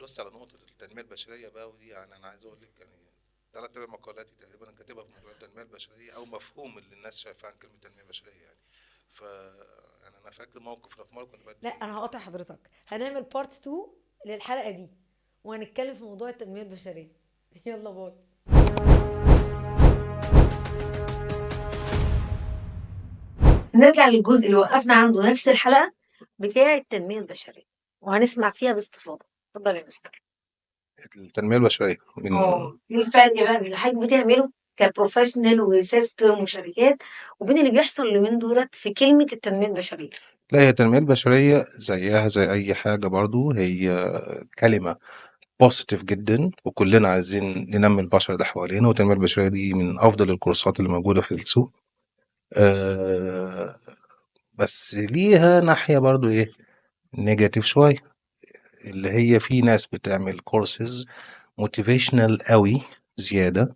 دوست على نقطة التنمية البشرية بقى، ودي يعني أنا عايز أقول لك يعني ثلاث أرباع مقالاتي تقريبا أنا كاتبها في موضوع التنمية البشرية أو مفهوم اللي الناس شايفاه عن كلمة تنمية بشرية يعني. ف يعني أنا فاكر موقف أنا في مرة كنت لا بدي. انا هقاطع حضرتك، هنعمل بارت 2 للحلقه دي وهنتكلم في موضوع التنميه البشريه. يلا باي. نرجع للجزء اللي وقفنا عنده نفس الحلقه بتاع التنميه البشريه وهنسمع فيها باستفاضه. اتفضل يا مستر. التنمية البشرية من ايه الفرق بقى بين اللي حضرتك بتعمله كبروفيشنال وسيستم وشركات وبين اللي بيحصل اليومين دولت في كلمه التنميه البشريه؟ لا، هي التنمية البشرية زيها زي أي حاجة برضو، هي كلمة بوزيتيف جدا وكلنا عايزين ننمي البشر اللي حوالينا، والتنمية البشرية دي من أفضل الكورسات اللي موجودة في السوق. آه، بس ليها ناحية برضو إيه، نيجاتيف شوية، اللي هي في ناس بتعمل كورسز موتيفيشنال قوي زيادة.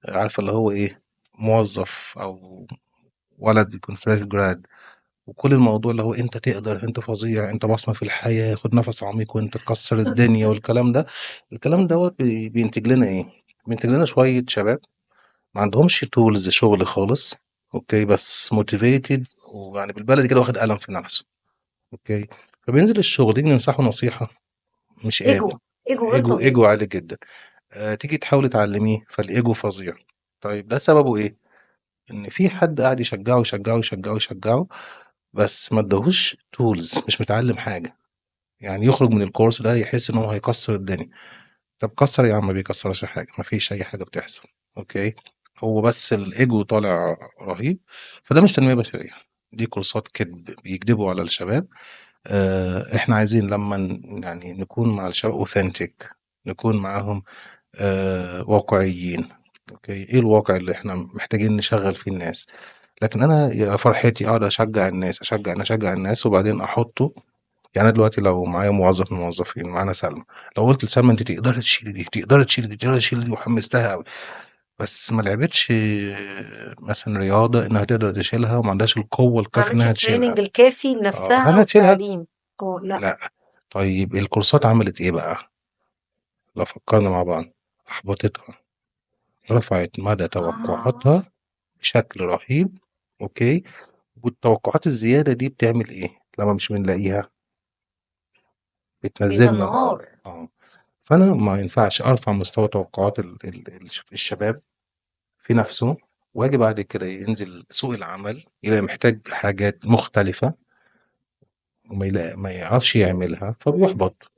عارفة اللي هو إيه، موظف أو ولد يكون فريش جراد، وكل الموضوع اللي هو انت تقدر، انت فظيع، انت بصمة في الحياة، خد نفس عميق وانت تكسر الدنيا والكلام ده. الكلام دوت بينتج لنا ايه؟ بينتج لنا شوية شباب ما عندهمش تولز شغل خالص، اوكي، بس موتيفيتد، ويعني بالبلدي كده واخد قلم في نفسه، اوكي، فبينزل الشغل يجي ننصحه نصيحة مش ايجو، قادر. ايجو غير ايجو طبيعي. ايجو عالي جدا. تيجي تحاول تعلميه فالايجو فظيع. طيب ده سببه ايه؟ ان في حد قاعد يشجعه يشجعه يشجعه يشجعه، بس ما ادهوش تولز، مش متعلم حاجة. يعني يخرج من الكورس ده يحس ان هو هيكسر الدنيا. طب كسر يا عم، ما بيكسرش حاجة، ما فيش اي حاجة بتحصل، اوكي، هو بس الايجو طالع رهيب. فده مش تنمية بشرية، دي كورسات كذب بيكذبوا على الشباب. احنا عايزين لما يعني نكون مع الشباب اوثنتيك، نكون معاهم واقعيين. اوكي، ايه الواقع اللي احنا محتاجين نشغل فيه الناس؟ لكن انا يا فرحتي اقعد اشجع الناس، اشجع الناس وبعدين احطه. يعني أنا دلوقتي لو معايا موظف من الموظفين، معانا سلمى، لو قلت لسلمى انت تقدري تشيلي دي، تقدري تشيلي دي، تقدري تشيلي دي، وحمستها قوي، بس ما لعبتش مثلا رياضه انها تقدر تشيلها وما عندهاش القوه ما الكافيه عملتش انها تشيلها، التريننج الكافي هل لنفسها هتشيلها؟ والتعليم. اه لا. لا. طيب الكورسات عملت ايه بقى؟ لو فكرنا مع بعض، احبطتها، رفعت مدى اه، توقعاتها بشكل رهيب، اوكي، والتوقعات الزياده دي بتعمل ايه لما مش بنلاقيها؟ بتنزلنا. بتنهار. اه. فانا ما ينفعش ارفع مستوى توقعات الشباب في نفسه، واجي بعد كده ينزل سوق العمل يلاقي محتاج حاجات مختلفة، وما يلاقي ما يعرفش يعملها فبيحبط،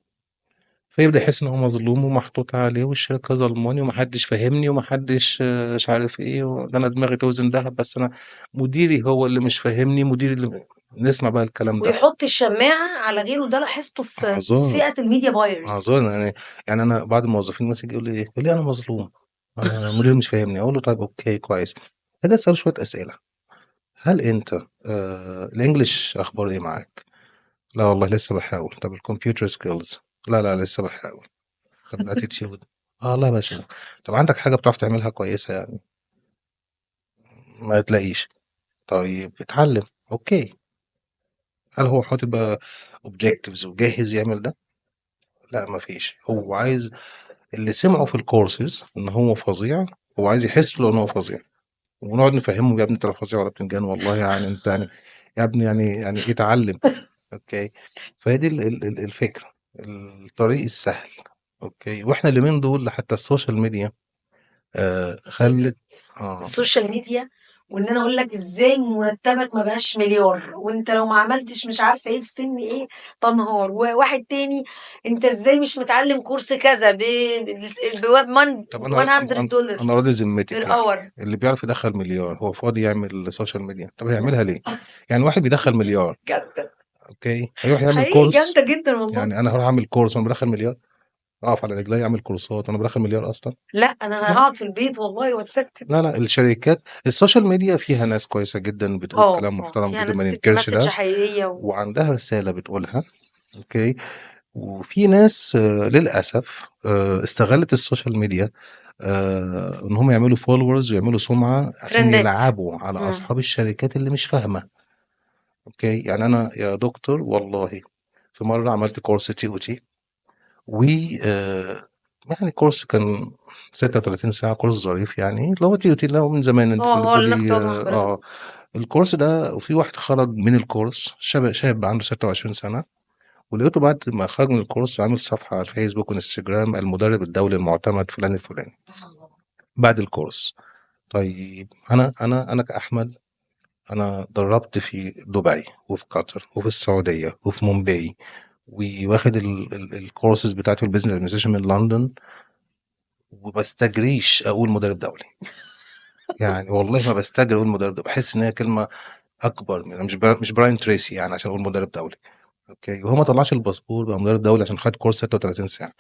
فيبدأ يحس ان هو مظلوم ومحطوط عليه والشركة ظلماني ومحدش فاهمني ومحدش مش عارف ايه، ده انا دماغي توزن دهب بس انا مديري هو اللي مش فاهمني، مديري اللي نسمع بقى الكلام ده. ويحط الشماعة على غيره، ده لاحظته في اعذار، فئة الميديا بايرز. اعذار يعني. يعني انا بعض الموظفين مثلا يقول لي ايه، يقول لي انا مظلوم، انا المدير مش فاهمني، اقول له طيب اوكي كويس، هذا اسال شويه اسئله. هل انت الانجليش اخبار ايه معاك؟ لا والله لسه بحاول. طب الكمبيوتر سكيلز؟ لا لا لسه بحاول. طب الاتيتيود؟ اه لا بشوف. طب عندك حاجه بتعرف تعملها كويسه يعني؟ ما تلاقيش. طيب اتعلم، اوكي. هل هو حاطط بقى اوبجكتيفز وجاهز يعمل ده؟ لا مفيش، هو عايز اللي سمعه في الكورسز ان هو فظيع، هو عايز يحس له ان هو فظيع، ونقعد نفهمه يا ابني انت لا فظيع ولا بتنجان والله، يعني انت يعني يا ابني يعني اتعلم، اوكي. فهي دي الفكره، الطريق السهل، اوكي. واحنا اليومين دول حتى السوشيال ميديا خلت. اه. السوشيال ميديا، وان انا اقول لك ازاي مرتبك ما بقاش مليار وانت لو ما عملتش مش عارفه ايه في سن ايه تنهار، وواحد تاني انت ازاي مش متعلم كورس كذا ب طب 100 دولار انا راضي ذمتك، بير اور. اللي بيعرف يدخل مليار هو فاضي يعمل سوشيال ميديا؟ طب هيعملها ليه؟ يعني واحد بيدخل مليار، جامده، اوكي، هيروح يعمل حقيقي كورس؟ جامده جدا والله. يعني انا هروح اعمل كورس وانا بدخل مليار؟ اقف على رجلي اعمل كورسات وانا بدخل مليار اصلا؟ لا انا لا. هقعد في البيت والله واتسكت. لا لا، الشركات السوشيال ميديا فيها ناس كويسة جدا بتقول اه كلام اه، محترم فيها جدا ناس ما بتدي ننكرش مسج ده، حقيقيه وعندها رسالة بتقولها، اوكي. وفي ناس للأسف استغلت السوشيال ميديا ان هم يعملوا فولورز ويعملوا سمعة عشان ترندات. يلعبوا على مم. اصحاب الشركات اللي مش فاهمة، اوكي. يعني انا يا دكتور والله في مرة عملت كورس تي او تي، و يعني كورس كان 36 ساعة، كورس ظريف يعني، اللي هو TOT اللي هو من زمان أنتِ كنتِ اللي أنا كنت بتقولي باخده مع حضرتك. الكورس ده وفي واحد خرج من الكورس شاب عنده 26 سنة، ولقيته بعد ما خرج من الكورس عامل صفحة على الفيسبوك وإنستجرام المدرب الدولي المعتمد فلان الفلاني بعد الكورس. طيب أنا كأحمد أنا دربت في دبي وفي قطر وفي السعودية وفي مومباي، وواخد الكورسز بتاعته البيزنس ادمنستريشن من لندن، وبستجريش اقول مدرب دولي. يعني والله ما بستجري اقول مدرب دولي، بحس ان هي كلمه اكبر من مش براين تريسي يعني عشان اقول مدرب دولي. اوكي، وهو ما طلعش الباسبور بقى مدرب دولي عشان خد كورس 36 ساعه.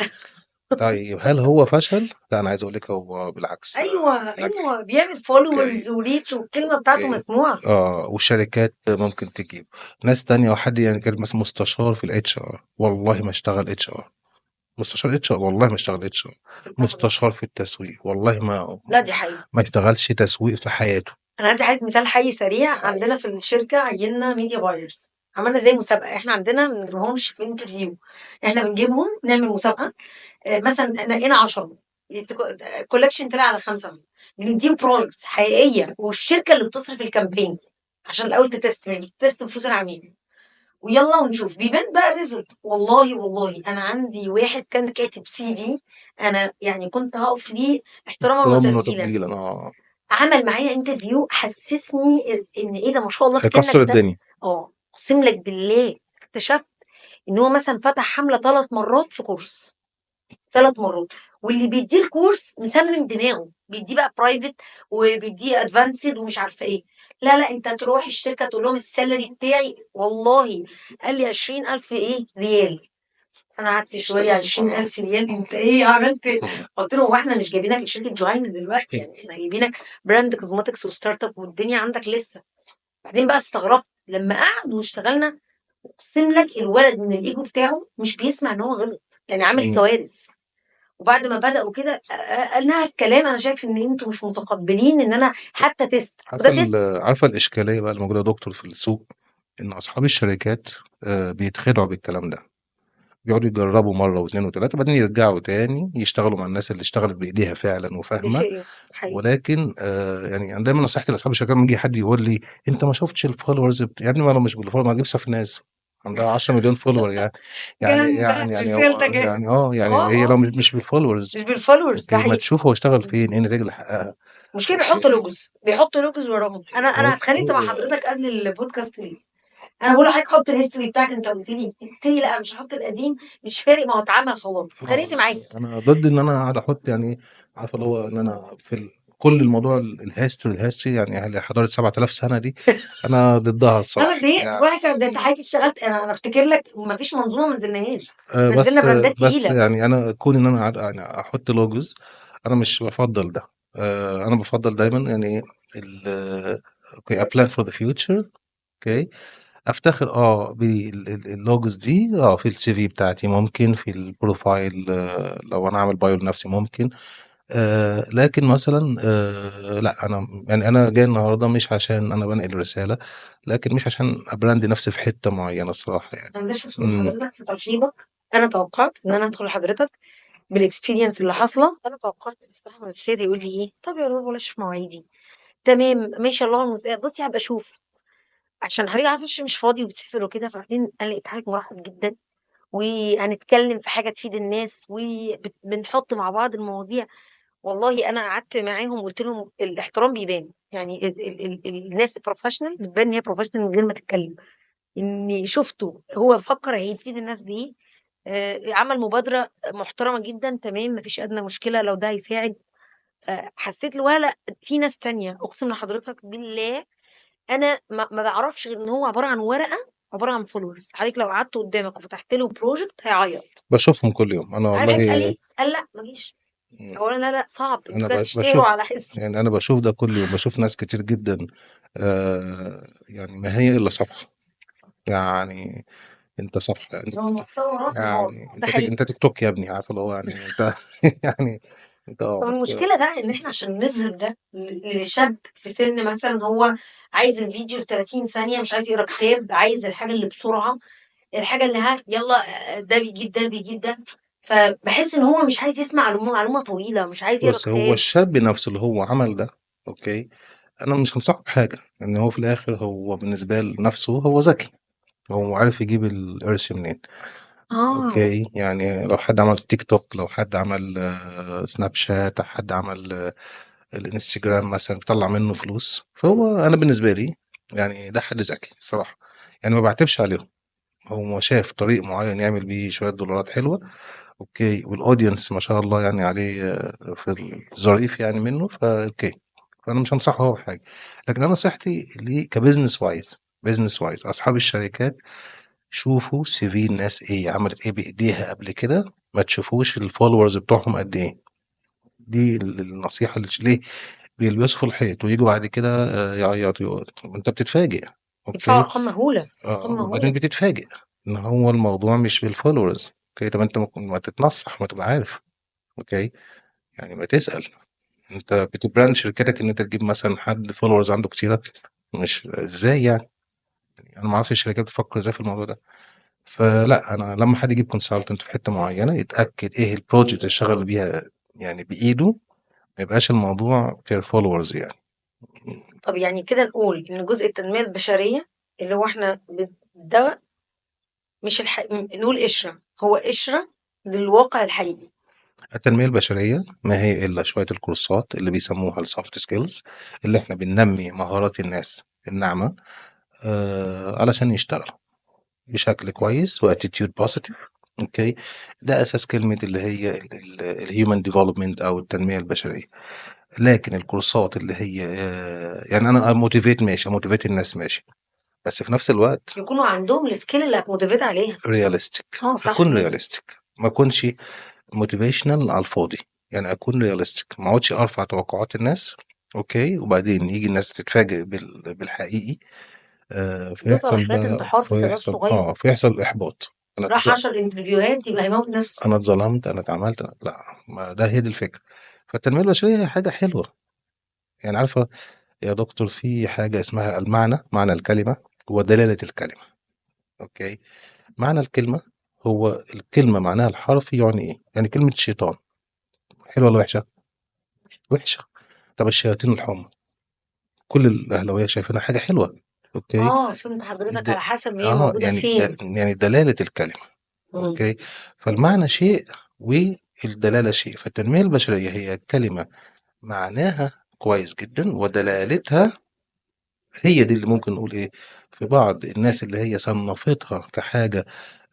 طيب هل هو فشل؟ لا، انا عايز اقول لك هو بالعكس نجح. بيعمل اوكي فولورز وريتش والكلمة بتاعته اوكي مسموعة. والشركات ممكن تجيب ناس تانية، وحد يعني كان مثلا مستشار في الاتش ار والله ما اشتغل اتش ار، مستشار اتش ار والله ما اشتغل اتش ار، مستشار في التسويق والله لا دي حقيقة. ما اشتغلش تسويق في حياته. انا عندي حاجه مثال حي سريع. حقيقي. عندنا في الشركه عيننا ميديا بايرز، عملنا زي مسابقه. احنا عندنا ما بنجيبهمش في انترفيو، احنا بنجيبهم نعمل مسابقه. مثلا نقينا 10 كولكشن طلع على 5 مثلا، بنديهم بروجكتس حقيقيه والشركه اللي بتصرف الكامبين عشان الاول تتست، مش بتتست بفلوس العميل. ويلا ونشوف بيبان بقى الريزلت. والله انا عندي واحد كان كاتب CV، انا يعني كنت هقف ليه احتراما احتراما وتبجيلا. وتبجيلا عمل معايا انترفيو حسسني ان ايه ده، ما شاء الله في سنك هيكسر ده. الدنيا. اقسم لك بالله اكتشفت ان هو مثلا فتح حمله 3 مرات في كورس، 3 مرات. واللي بيديه الكورس مسمم دماغه، بيديه بقى برايفت وبيديه ادفانسد ومش عارفه ايه. لا لا، انت تروح الشركه تقول لهم السالري بتاعي. والله قال لي 20,000 ايه ريال. انا قعدت شويه 20,000 ريال انت ايه عملت إيه؟ قلت له هو احنا مش جايبينك لشركه جوين دلوقتي، يعني احنا جايبينك براند كوزماتكس وستارت اب والدنيا عندك لسه. بعدين بقى استغربت لما قعد واشتغلنا. اقسم لك الولد من الايجو بتاعه مش بيسمع ان هو غلط، يعني عامل كوارث. وبعد ما بدأوا كده قال لها الكلام، انا شايف ان انتوا مش متقبلين ان انا حتى تيست وده تيست. عارفه الاشكاليه بقى اللي موجوده يا دكتور في السوق، ان اصحاب الشركات بيتخدعوا بالكلام ده، بيقعدوا يجربوا مره واثنين وثلاثه بعدين يرجعوا تاني يشتغلوا مع الناس اللي اشتغلت بايديها فعلا ده وفاهمه. شيء حقيقي. ولكن يعني انا دايما نصيحتي لاصحاب الشركات لما يجي حد يقول لي انت ما شفتش الفولورز يا ابني، ما انا مش بالفولورز، ما اجيب في ناس عندها 10 مليون فولور يعني. جامدة رسالتك ايه. يعني هي اه لو اه مش بالفولورز. مش بالفولورز ده اوكي، ما حقيقي. تشوف هو اشتغل فين، ايه النتائج اللي حققها. المشكله اوكي بيحط لوجوز وراهم. انا اتخانقت مع اوكي حضرتك قبل البودكاست ليه. انا بقول لحضرتك حط الهيستوري بتاعك، انت قلت لي لا مش هحط القديم، مش فارق ما هو اتعمل خلاص. اتخانقت معاك. انا ضد ان انا اقعد احط يعني، عارفه اللي هو ان انا كل الموضوع الهيستوري يعني اللي حضاره 7000 سنه دي انا ضدها انا الصراحه اتضايقت يعني. وانا كان ده انت حضرتك اشتغلت. انا افتكر لك ما فيش منظومه ما نزلناهاش، نزلنا بس براندات بس تقيله. يعني انا كون ان انا يعني احط لوجوز، انا مش بفضل ده. انا بفضل دايما يعني اوكي ابلان فور ذا فيوتشر. اوكي، افتخر باللوجوز دي في السي في بتاعتي، ممكن في البروفايل لو انا عامل بايو لنفسي ممكن. لكن مثلا لا انا يعني انا جاي النهارده مش عشان انا بنقل رساله، لكن مش عشان ابراند نفسي في حته معينه الصراحه يعني. انا ده شفت من حضرتك في ترحيبك. انا توقعت ان انا ادخل لحضرتك بالاكسبيرينس اللي حاصله. انا توقعت الصراحه من السيد يقول لي ايه، طب يا رب بلاش في مواعيدي. تمام ماشي الله المستعان، بصي هبقى اشوف. عشان حضرتك عارفه مش فاضي وبتسافر وكده. فبعدين قال لي حضرتك مرحب جدا وهنتكلم في حاجه تفيد الناس وبنحط مع بعض المواضيع. والله انا قعدت معاهم وقلت لهم الاحترام بيبان، يعني الناس البروفيشنال بتبان ان هي بروفيشنال من غير ما تتكلم. اني شفته هو فكر هيفيد الناس بايه. عمل مبادره محترمه جدا. تمام مفيش ادنى مشكله لو ده هيساعد. حسيت له ولا في ناس تانية اقسم لحضرتك بالله. انا ما بعرفش غير ان هو عباره عن ورقه، عباره عن فولورز. حضرتك لو قعدت قدامك وفتحت له بروجكت هيعيط. بشوفهم كل يوم انا عارف حضرتك قال والله. ايه؟ قال لا ما جيش. مم. اولا لا لا صعب، انتوا انا كده تشتغلوا بشوف على حس. يعني انا بشوف ده كل يوم، بشوف ناس كتير جدا يعني ما هي الا صفحه يعني. انت صفحه انت هو محتوى راس النهار يعني ده حقيقي. انت تيك توك يا ابني، عارف اللي هو يعني انت يعني انت طب المشكلة بقى إن إحنا عشان نظهر ده لشاب في سن مثلًا هو عايز الفيديو ال30 ثانية، مش عايز يقرا كتاب، عايز الحاجة اللي بسرعة، الحاجة اللي يالّا ده بيجيب ده، بيجيب ده. فباحس إن هو مش عايز يسمع معلومة طويلة، مش عايز يقرا بُص، هو كتاب. الشاب نفسه اللي هو عمل ده أوكي، أنا مش هانصحه بحاجة، لإن هو في الآخر هو بالنسبة لنفسه هو ذكي، هو عارف يجيب القرش منين. آه. أوكي، يعني لو حد عمل تيك توك، لو حد عمل سناب شات، حد عمل الانستجرام مثلا بيطلع منه فلوس، فهو أنا بالنسبة لي يعني ده حد ذكي الصراحة، يعني ما بعتبش عليهم. هو شاف طريق معين يعمل بيه شوية دولارات حلوة أوكي، والأودينس ما شاء الله يعني عليه في الظريف يعني منه، فأوكي، فأنا مش هنصحه هو بحاجة. لكن أنا نصيحتي ليه كبزنس وايز، بزنس وايز أصحاب الشركات، شوفوا CV الناس إيه، عملت إيه بإيديها قبل كده، ما تشوفوش الfollowers بتوعهم قد إيه. دي النصيحة اللي ليه بيلبسوا في الحيط وييجوا بعد كده يعيطوا، أنت بتتفاجئ. يدفعوا أوكي، أرقام مهولة، أرقام وبعدين مهولة. بتتفاجئ إن هو الموضوع مش بالfollowers. أوكي، طب أنت ما تتنصح، ما تبقى عارف. أوكي، يعني ما تسأل، أنت بتبراند شركتك إن أنت تجيب مثلا حد followers عنده كتيرة، مش إزاي يعني؟ أنا ما أعرفش الشركات بتفكر إزاي في الموضوع ده. فلأ، أنا لمّا حد يجيب consultant في حتّة معيّنة يتأكد إيه الproject اللي اشتغل بيها يعني بإيده، ما يبقاش الموضوع per followers يعني. طب يعني كده نقول إن جزء التنمية البشرية اللي هو إحنا ده مش نقول قشرة، هو قشرة للواقع الحقيقي. التنمية البشرية ما هي إلا شوية الكورسات اللي بيسموها الsoft skills، اللي إحنا بننمّي مهارات الناس الناعمة علشان يشتغلوا بشكل كويس وattitude positive. أوكي، ده أساس كلمة اللي هي الhuman development أو التنمية البشرية. لكن الكورسات اللي هي يعني أنا أmotivate ماشي، أmotivate الناس ماشي، بس في نفس الوقت يكونوا عندهم الskill اللي هتmotivate عليها. realistic، صح أكون كده. realistic، ما أكونش motivational على الفاضي، يعني أكون realistic، ما اقعدش أرفع توقعات الناس. أوكي، وبعدين ييجي الناس تتفاجئ بالحقيقي، يوصل فيحصل لحالات بقى انتحار في شباب فيحصل صغير، فيحصل إحباط. أنا راح 10 انترفيوهات يبقى هيموت نفسه. أنا اتظلمت، أنا اتعملت، لأ، ما ده هي دي الفكرة. فالتنمية البشرية هي حاجة حلوة، يعني عارفة يا دكتور في حاجة اسمها المعنى، معنى الكلمة ودلالة الكلمة. أوكي، معنى الكلمة هو الكلمة معناها الحرفي يعني إيه؟ يعني كلمة شيطان حلوة والّا وحشة؟ وحشة. طب الشياطين الحمر، كل الأهلاوية شايفينها حاجة حلوة. أوكي، فهمت حضرتك، د على حسب هي موجودة يعني فين. يعني دلالة الكلمة. مم. أوكي، فالمعنى شيء والدلالة شيء، فالتنمية البشرية هي كلمة معناها كويس جدًا ودلالتها هي دي اللي ممكن نقول إيه، في بعض الناس اللي هي صنّفتها كحاجة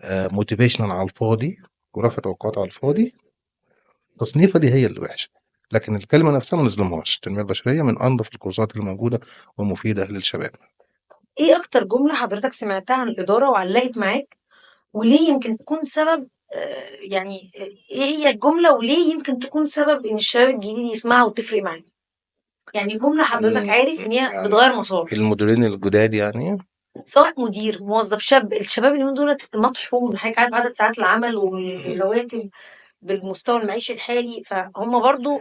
motivational على الفاضي ورفع توقعات على الفاضي، التصنيفة دي هي اللي وحشة. لكن الكلمة نفسها ما نظلمهاش، التنمية البشرية من أنظف الكورسات اللي موجودة ومفيدة للشباب. ايه اكتر جملة حضرتك سمعتها عن الإدارة وعلقت معاك، وليه يمكن تكون سبب، يعني ايه هي الجملة وليه يمكن تكون سبب ان الشباب الجديد يسمعها وتفرق معاه؟ يعني جملة حضرتك عارف ان هي يعني بتغير مسار. المديرين الجداد يعني سواء مدير، موظف، شاب، الشباب اليومين دول مطحون، حضرتك عارف عدد ساعات العمل والرواتب بالمستوى المعيشي الحالي، فهم برضو.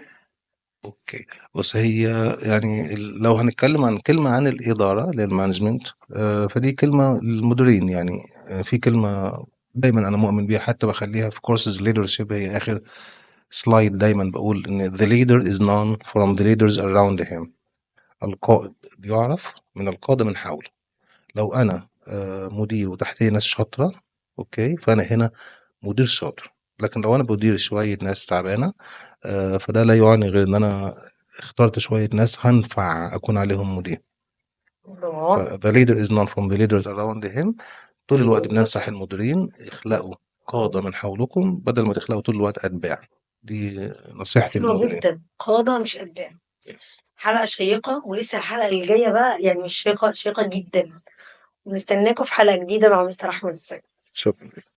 أوكي، بُص هي يعني لو هنتكلم عن كلمة عن الإدارة للmanagement، فدي كلمة للمديرين يعني، في كلمة دايمًا أنا مؤمن بيها حتى باخلّيها في courses leadership، هي آخر slide دايمًا باقول إن the leader is known from the leaders around him. القائد يُعرف من القادة من حوله. لو أنا مدير وتحتيّا ناس شاطرة أوكي، فأنا هنا مدير شاطر، لكن لو أنا بادير شوية ناس تعبانة فده لا يعني غير إن أنا اخترت شوية ناس هانفع أكون عليهم مدير. الله. the leader is known from the leaders around him. طول الوقت بننصح المديرين اخلقوا قادة من حولكم بدل ما تخلقوا طول الوقت أتباع. دي نصيحتي حلوة للمديرين. جدا، قادة مش أتباع. Yes. حلقة شيقة، ولسه الحلقة اللي جاية بقى يعني مش شيقة، شيقة جدا. ونستناكم في حلقة جديدة مع مستر أحمد السيد. شكرًا.